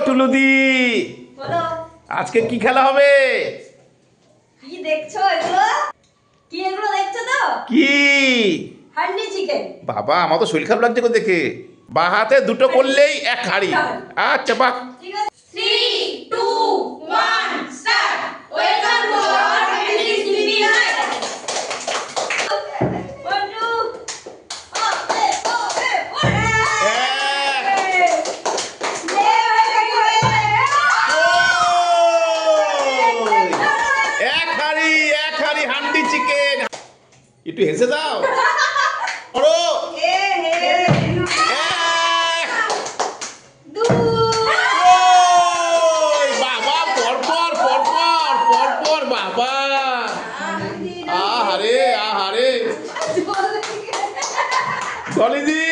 টুলুদি, বলো আজকে কি খেলা হবে? কি দেখছো এগুলো? কি এগুলো দেখছো তো? কি? হান্ডি চিকেন। বাবা, আমার তো শরীর খারাপ লাগছে দেখে। বাঁ হাতে দুটো করলেই এক হাঁড়ি। আচ্ছা বাহ। ঠিক আছে, 3 2 1 start. Welcome to our family TV live. 1 2 একটু হেসে দাও। করো। বাবা পরপর পরপর পরপর বাবা। আহারে আহারে ডলিদি।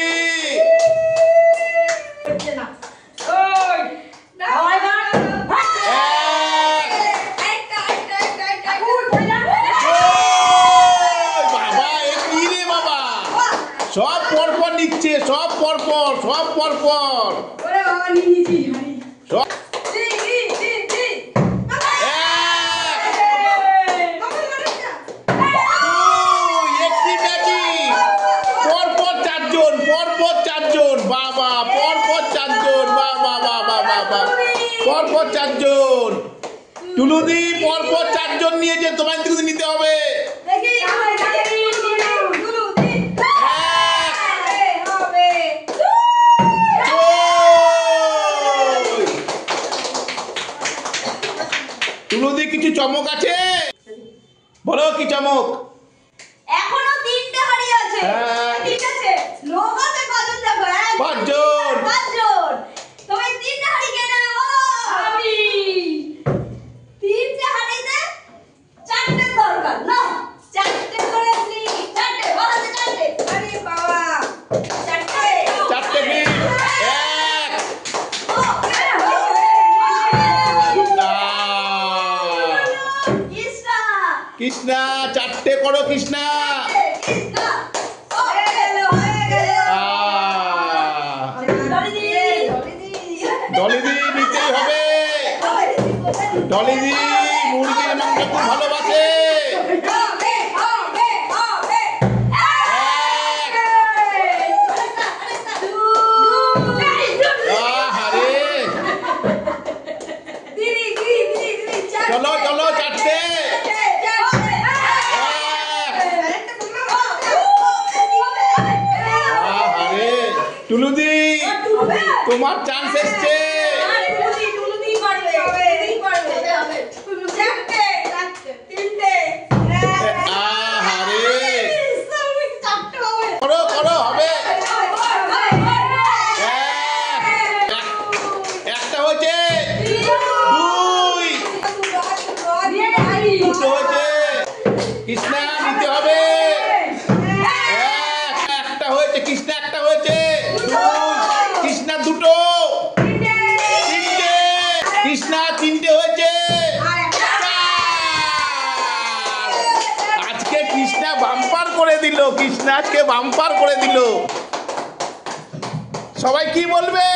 সব পরপর নিচ্ছে, সব পরপর, সব পরপর। পরপর চারজন, পরপর চারজন, বাবা পরপর চারজন, বাবা বাবা বাবা পরপর চারজন। টুলুদি পরপর চারজন নিয়েছে, তোমার কিন্তু নিতে হবে। টুলুদি কিছু চমক আছে? বলো কি চমক? এখনো 3টে হাড়ি আছে। ঠিক আছে, লোক আছে কজন? দেখো 5 জন। 5 জন। তুমি 3টে হাড়ি কে নেবে বলো? আমি। 3টে হাড়িতে 4টে দরকার না? 4টে করেছি। 4টে বাড়াতে 4টে। আরে বাবা 4টে। 4টে কি? 1 কৃষ্ণা, 4টে করো কৃষ্ণা। ডলিদি নিতেই হবে। ডলিদি মুরগির মাংস খুব ভালোবাসে। চলো চলো 4টে। টুলুদি তোমার চান্স এসছে। করো করো হবে। একটা হয়েছে, 2 দুটো হয়েছে। কৃষ্ণা নিতে হবে। একটা হয়েছে, কৃষ্ণা একটা হয়েছে। কৃষ্ণা দুটো। 3টে। কৃষ্ণা 3টে হয়েছে। আজকে কৃষ্ণা বাম্পার করে দিল। কৃষ্ণা আজকে বাম্পার করে দিল। সবাই কি বলবে?